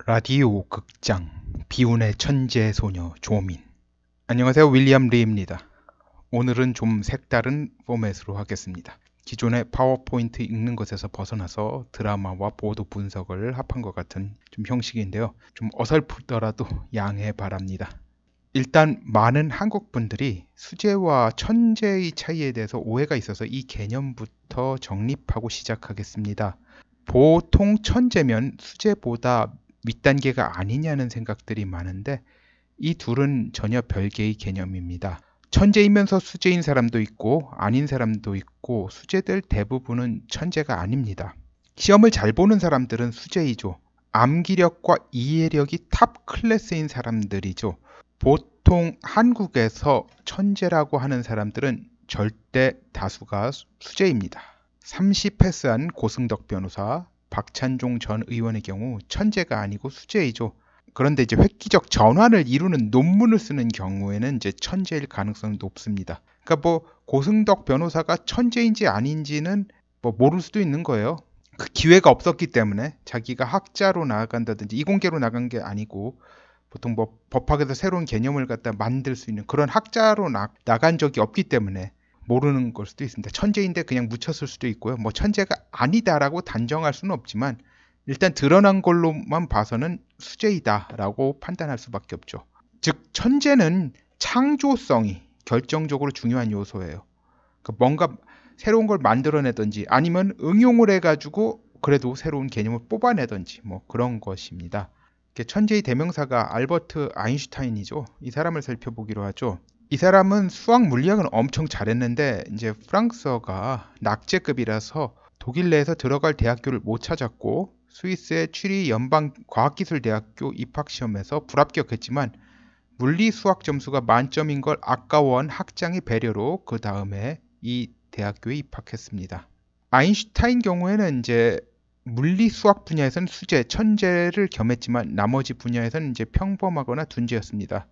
라디오 극장 비운의 천재 소녀 조민. 안녕하세요, 윌리엄 리입니다. 오늘은 좀 색다른 포맷으로 하겠습니다. 기존의 파워포인트 읽는 것에서 벗어나서 드라마와 보도 분석을 합한 것 같은 좀 형식인데요. 좀 어설프더라도 양해 바랍니다. 일단 많은 한국 분들이 수재와 천재의 차이에 대해서 오해가 있어서 이 개념부터 정립하고 시작하겠습니다. 보통 천재면 수재보다 윗단계가 아니냐는 생각들이 많은데 이 둘은 전혀 별개의 개념입니다. 천재이면서 수재인 사람도 있고 아닌 사람도 있고 수재들 대부분은 천재가 아닙니다. 시험을 잘 보는 사람들은 수재이죠. 암기력과 이해력이 탑 클래스인 사람들이죠. 보통 한국에서 천재라고 하는 사람들은 절대 다수가 수재입니다. 30 패스한 고승덕 변호사, 박찬종 전 의원의 경우 천재가 아니고 수재이죠. 그런데 이제 획기적 전환을 이루는 논문을 쓰는 경우에는 이제 천재일 가능성이 높습니다. 그러니까 뭐 고승덕 변호사가 천재인지 아닌지는 뭐 모를 수도 있는 거예요. 그 기회가 없었기 때문에 자기가 학자로 나아간다든지 이공계로 나간 게 아니고 보통 뭐 법학에서 새로운 개념을 갖다 만들 수 있는 그런 학자로 나간 적이 없기 때문에 모르는 걸 수도 있습니다. 천재인데 그냥 묻혔을 수도 있고요. 뭐 천재가 아니다라고 단정할 수는 없지만 일단 드러난 걸로만 봐서는 수재이다라고 판단할 수밖에 없죠. 즉 천재는 창조성이 결정적으로 중요한 요소예요. 그러니까 뭔가 새로운 걸 만들어내든지 아니면 응용을 해가지고 그래도 새로운 개념을 뽑아내든지 뭐 그런 것입니다. 천재의 대명사가 알버트 아인슈타인이죠. 이 사람을 살펴보기로 하죠. 이 사람은 수학 물리학은 엄청 잘했는데 이제 프랑스어가 낙제급이라서 독일 내에서 들어갈 대학교를 못 찾았고 스위스의 취리 연방과학기술대학교 입학시험에서 불합격했지만 물리 수학 점수가 만점인 걸 아까워한 학장의 배려로 그 다음에 이 대학교에 입학했습니다. 아인슈타인 경우에는 이제 물리 수학 분야에서는 수재, 천재를 겸했지만 나머지 분야에서는 이제 평범하거나 둔재였습니다.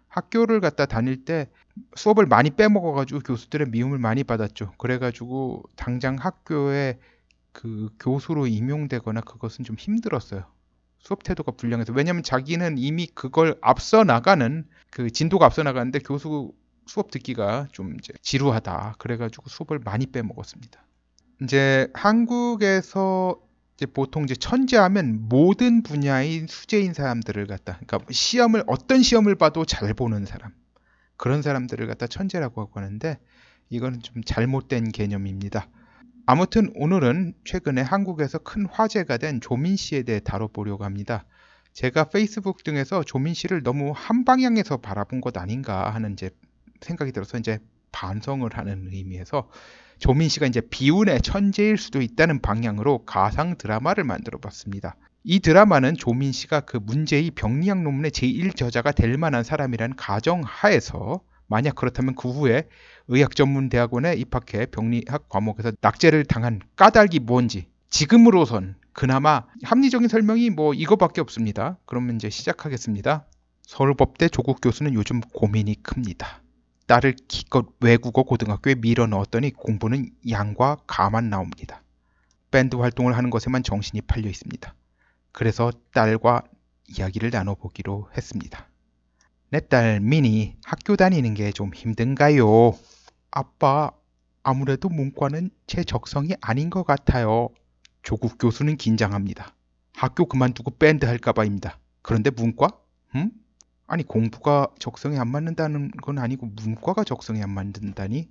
학교를 갖다 다닐 때 수업을 많이 빼먹어가지고 교수들의 미움을 많이 받았죠. 그래가지고 당장 학교에 그 교수로 임용되거나 그것은 좀 힘들었어요. 수업 태도가 불량해서. 왜냐면 자기는 이미 그걸 앞서 나가는 그 진도가 앞서 나가는데 교수 수업 듣기가 좀 이제 지루하다. 그래가지고 수업을 많이 빼먹었습니다. 이제 한국에서 이제 보통 이제 천재하면 모든 분야의 수재인 사람들을 갖다, 그러니까 어떤 시험을 봐도 잘 보는 사람, 그런 사람들을 갖다 천재라고 하고 하는데 이거는 좀 잘못된 개념입니다. 아무튼 오늘은 최근에 한국에서 큰 화제가 된 조민 씨에 대해 다뤄보려고 합니다. 제가 페이스북 등에서 조민 씨를 너무 한 방향에서 바라본 것 아닌가 하는 이제 생각이 들어서 이제 반성을 하는 의미에서 조민 씨가 이제 비운의 천재일 수도 있다는 방향으로 가상 드라마를 만들어 봤습니다. 이 드라마는 조민 씨가 그 문제의 병리학 논문의 제1저자가 될 만한 사람이라는 가정하에서 만약 그렇다면 그 후에 의학전문대학원에 입학해 병리학 과목에서 낙제를 당한 까닭이 뭔지 지금으로선 그나마 합리적인 설명이 뭐 이거밖에 없습니다. 그러면 이제 시작하겠습니다. 서울법대 조국 교수는 요즘 고민이 큽니다. 딸을 기껏 외국어 고등학교에 밀어 넣었더니 공부는 양과 가만 나옵니다. 밴드 활동을 하는 것에만 정신이 팔려 있습니다. 그래서 딸과 이야기를 나눠보기로 했습니다. 내 딸 미니 학교 다니는 게 좀 힘든가요? 아빠, 아무래도 문과는 제 적성이 아닌 것 같아요. 조국 교수는 긴장합니다. 학교 그만두고 밴드 할까봐입니다. 그런데 문과? 아니 공부가 적성에 안 맞는다는 건 아니고 문과가 적성에 안 맞는다니?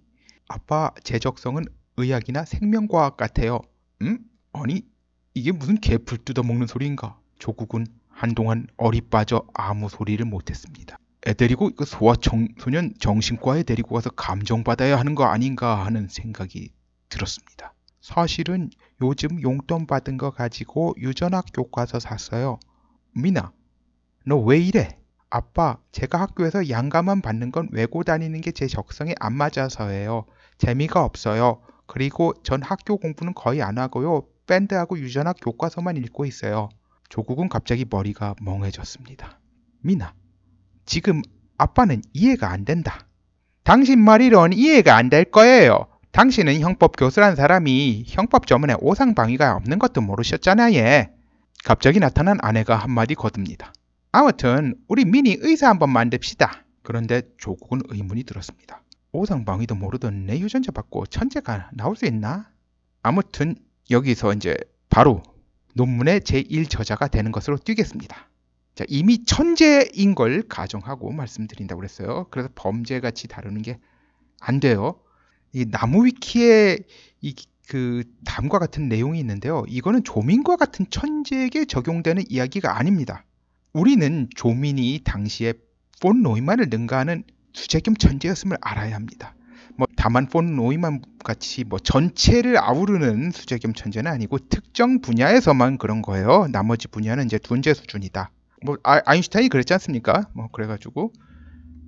아빠, 제 적성은 의학이나 생명과학 같아요. 아니 이게 무슨 개풀 뜯어먹는 소리인가? 조국은 한동안 어리 빠져 아무 소리를 못했습니다. 애 데리고 소아청소년 정신과에 데리고 가서 감정받아야 하는 거 아닌가 하는 생각이 들었습니다. 사실은 요즘 용돈 받은 거 가지고 유전학 교과서 샀어요. 미나, 너 왜 이래? 아빠, 제가 학교에서 양가만 받는 건 외고 다니는 게 제 적성에 안 맞아서예요. 재미가 없어요. 그리고 전 학교 공부는 거의 안 하고요. 밴드하고 유전학 교과서만 읽고 있어요. 조국은 갑자기 머리가 멍해졌습니다. 미나, 지금 아빠는 이해가 안 된다. 당신 말이론 이해가 안 될 거예요. 당신은 형법 교수란 사람이 형법 전문에 오상방위가 없는 것도 모르셨잖아요. 갑자기 나타난 아내가 한마디 거듭니다. 아무튼 우리 미니 의사 한번 만듭시다. 그런데 조국은 의문이 들었습니다. 오상방위도 모르던 내 유전자 받고 천재가 나올 수 있나? 아무튼 여기서 이제 바로 논문의 제1저자가 되는 것으로 뛰겠습니다. 자, 이미 천재인 걸 가정하고 말씀드린다고 그랬어요. 그래서 범죄같이 다루는 게 안 돼요. 이 나무위키에 그 다음과 같은 내용이 있는데요. 이거는 조민과 같은 천재에게 적용되는 이야기가 아닙니다. 우리는 조민이 당시에 폰 노이만을 능가하는 수재 겸 천재였음을 알아야 합니다. 다만 폰 노이만 같이 전체를 아우르는 수재 겸 천재는 아니고 특정 분야에서만 그런 거예요. 나머지 분야는 이제 둔재 수준이다. 아인슈타인이 그랬지 않습니까? 그래가지고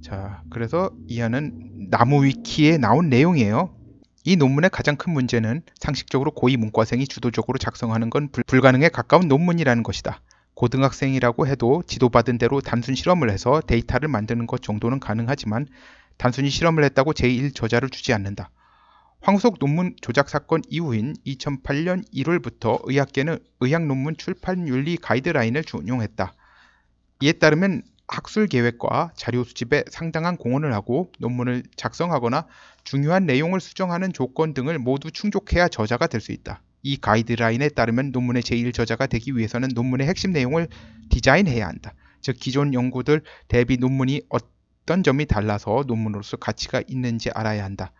자, 그래서 이하는 나무위키에 나온 내용이에요. 이 논문의 가장 큰 문제는 상식적으로 고위 문과생이 주도적으로 작성하는 건 불가능에 가까운 논문이라는 것이다. 고등학생이라고 해도 지도받은 대로 단순 실험을 해서 데이터를 만드는 것 정도는 가능하지만 단순히 실험을 했다고 제1저자를 주지 않는다. 황우석 논문 조작 사건 이후인 2008년 1월부터 의학계는 의학 논문 출판 윤리 가이드라인을 준용했다. 이에 따르면 학술 계획과 자료 수집에 상당한 공헌을 하고 논문을 작성하거나 중요한 내용을 수정하는 조건 등을 모두 충족해야 저자가 될 수 있다. 이 가이드라인에 따르면 논문의 제1저자가 되기 위해서는 논문의 핵심 내용을 디자인해야 한다. 즉 기존 연구들 대비 논문이 어떤 점이 달라서 논문으로서 가치가 있는지 알아야 한다.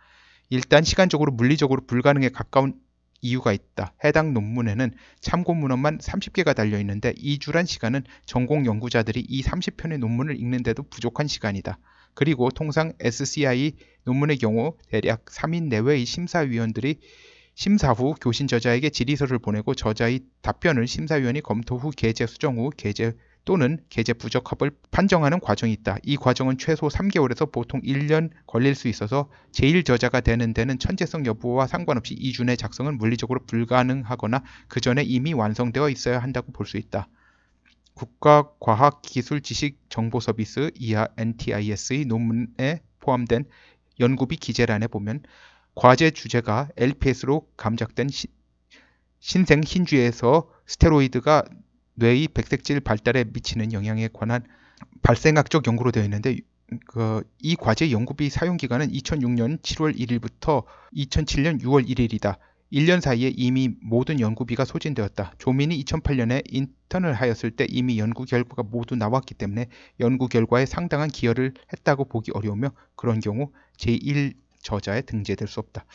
일단 시간적으로 물리적으로 불가능에 가까운 이유가 있다. 해당 논문에는 참고 문헌만 30개가 달려있는데 2주란 시간은 전공 연구자들이 이 30편의 논문을 읽는데도 부족한 시간이다. 그리고 통상 SCI 논문의 경우 대략 3인 내외의 심사위원들이 심사 후 교신 저자에게 질의서를 보내고 저자의 답변을 심사위원이 검토 후 게재 수정 후 게재 또는 게재 부적합을 판정하는 과정이 있다. 이 과정은 최소 3개월에서 보통 1년 걸릴 수 있어서 제1저자가 되는 데는 천재성 여부와 상관없이 2주 내 작성은 물리적으로 불가능하거나 그 전에 이미 완성되어 있어야 한다고 볼 수 있다. 국가과학기술지식정보서비스 이하 NTIS의 논문에 포함된 연구비 기재란에 보면 과제 주제가 LPS로 감작된 신생 흰쥐에서 스테로이드가 뇌의 백색질 발달에 미치는 영향에 관한 발생학적 연구로 되어 있는데 이 과제 연구비 사용기간은 2006년 7월 1일부터 2007년 6월 1일이다. 1년 사이에 이미 모든 연구비가 소진되었다. 조민이 2008년에 인턴을 하였을 때 이미 연구 결과가 모두 나왔기 때문에 연구 결과에 상당한 기여를 했다고 보기 어려우며 그런 경우 제1저자에 등재될 수 없다.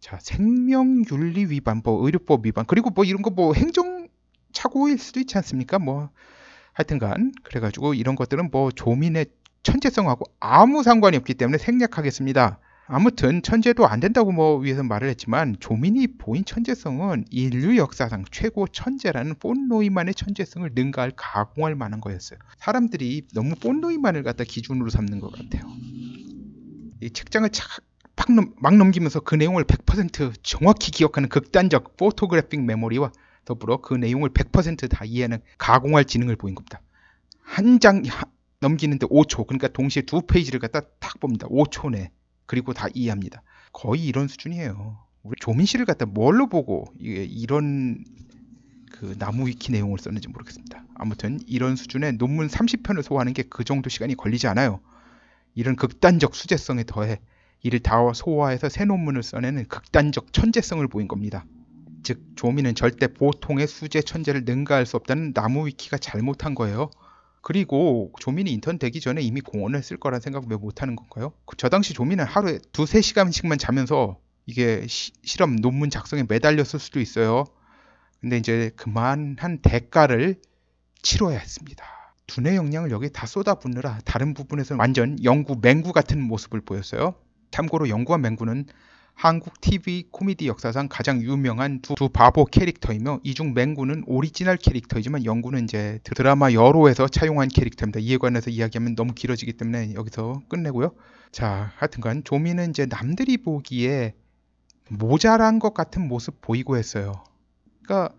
자, 생명윤리 위반, 의료법 위반, 그리고 이런 거 행정 착오일 수도 있지 않습니까? 하여튼간 그래가지고 이런 것들은 조민의 천재성하고 아무 상관이 없기 때문에 생략하겠습니다. 아무튼 천재도 안 된다고 위에서 말을 했지만 조민이 보인 천재성은 인류 역사상 최고 천재라는 폰 노이만의 천재성을 능가할 가공할 만한 거였어요. 사람들이 너무 폰 노이만을 갖다 기준으로 삼는 것 같아요. 이 책장을 막 넘기면서 그 내용을 100% 정확히 기억하는 극단적 포토그래픽 메모리와 더불어 그 내용을 100% 다 이해하는 가공할 지능을 보인 겁니다. 한 장 넘기는데 5초, 그러니까 동시에 2페이지를 갖다 딱 봅니다. 5초 내. 그리고 다 이해합니다. 거의 이런 수준이에요. 우리 조민 씨를 갖다 뭘로 보고 이런 나무 위키 내용을 썼는지 모르겠습니다. 아무튼 이런 수준의 논문 30편을 소화하는 게 그 정도 시간이 걸리지 않아요. 이런 극단적 수재성에 더해 이를 다 소화해서 새 논문을 써내는 극단적 천재성을 보인 겁니다. 즉 조민은 절대 보통의 수재 천재를 능가할 수 없다는 나무 위키가 잘못한 거예요. 그리고 조민이 인턴 되기 전에 이미 공헌을 했을 거란 생각을 왜 못하는 건가요? 저 당시 조민은 하루에 2-3시간씩만 자면서 이게 실험 논문 작성에 매달렸을 수도 있어요. 근데 이제 그만한 대가를 치러야 했습니다. 두뇌 역량을 여기 다 쏟아붓느라 다른 부분에서는 완전 영구 맹구 같은 모습을 보였어요. 참고로 영구와 맹구는 한국 TV 코미디 역사상 가장 유명한 두 바보 캐릭터이며 이 중 맹구는 오리지널 캐릭터이지만 영구는 이제 드라마 여로에서 차용한 캐릭터입니다. 이에 관해서 이야기하면 너무 길어지기 때문에 여기서 끝내고요. 자, 하여튼간 조민은 이제 남들이 보기에 모자란 것 같은 모습 보이고 했어요. 그러니까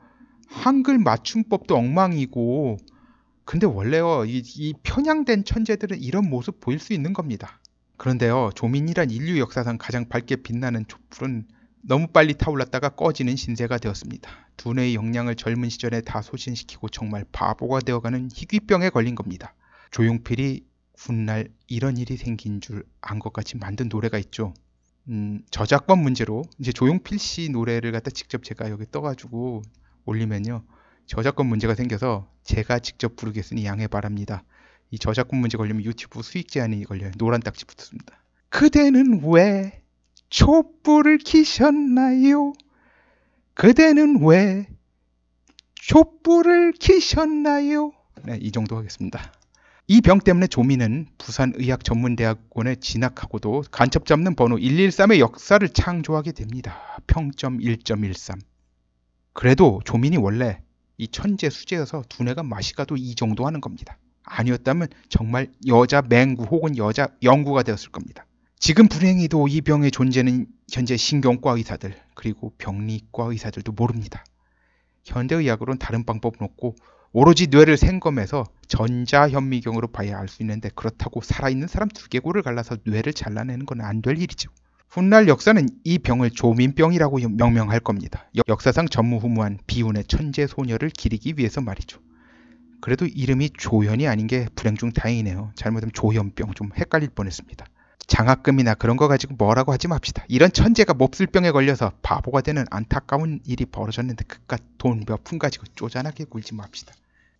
한글 맞춤법도 엉망이고 근데 원래요 이 편향된 천재들은 이런 모습 보일 수 있는 겁니다. 그런데요 조민이란 인류 역사상 가장 밝게 빛나는 촛불은 너무 빨리 타올랐다가 꺼지는 신세가 되었습니다. 두뇌의 역량을 젊은 시절에 다 소진시키고 정말 바보가 되어가는 희귀병에 걸린 겁니다. 조용필이 훗날 이런 일이 생긴 줄 안 것 같이 만든 노래가 있죠. 저작권 문제로 이제 조용필 씨 노래를 갖다 직접 제가 여기 떠가지고 올리면요, 저작권 문제가 생겨서 제가 직접 부르겠으니 양해 바랍니다. 이 저작권 문제 걸리면 유튜브 수익 제한이 걸려요. 노란 딱지 붙습니다. 그대는 왜 촛불을 켜셨나요? 그대는 왜 촛불을 켜셨나요? 네, 이 정도 하겠습니다. 이 병 때문에 조민은 부산의학전문대학원에 진학하고도 간첩 잡는 번호 113의 역사를 창조하게 됩니다. 평점 1.13. 그래도 조민이 원래 이 천재 수재여서 두뇌가 맛이 가도 이 정도 하는 겁니다. 아니었다면 정말 여자 맹구 혹은 여자 영구가 되었을 겁니다. 지금 불행히도 이 병의 존재는 현재 신경과 의사들 그리고 병리과 의사들도 모릅니다. 현대의학으로는 다른 방법은 없고 오로지 뇌를 생검해서 전자현미경으로 봐야 알 수 있는데, 그렇다고 살아있는 사람 두개골을 갈라서 뇌를 잘라내는 건 안 될 일이죠. 훗날 역사는 이 병을 조민병이라고 명명할 겁니다. 역사상 전무후무한 비운의 천재 소녀를 기리기 위해서 말이죠. 그래도 이름이 조현이 아닌 게 불행 중 다행이네요. 잘못하면 조현병, 좀 헷갈릴 뻔했습니다. 장학금이나 그런 거 가지고 뭐라고 하지 맙시다. 이런 천재가 몹쓸 병에 걸려서 바보가 되는 안타까운 일이 벌어졌는데 그깟 돈 몇 푼 가지고 쪼잔하게 굴지 맙시다.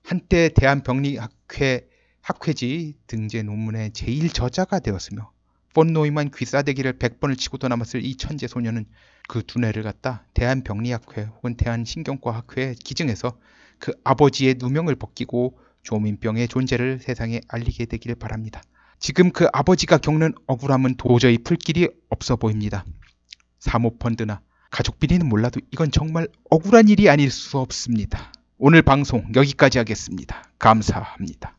한때 대한병리학회 학회지 등재 논문의 제일 저자가 되었으며 폰 노이만 귀싸대기를 100번을 치고도 남았을 이 천재 소녀는 그 두뇌를 갖다 대한병리학회 혹은 대한신경과학회에 기증해서 그 아버지의 누명을 벗기고 조민병의 존재를 세상에 알리게 되기를 바랍니다. 지금 그 아버지가 겪는 억울함은 도저히 풀 길이 없어 보입니다. 사모펀드나 가족 비리는 몰라도 이건 정말 억울한 일이 아닐 수 없습니다. 오늘 방송 여기까지 하겠습니다. 감사합니다.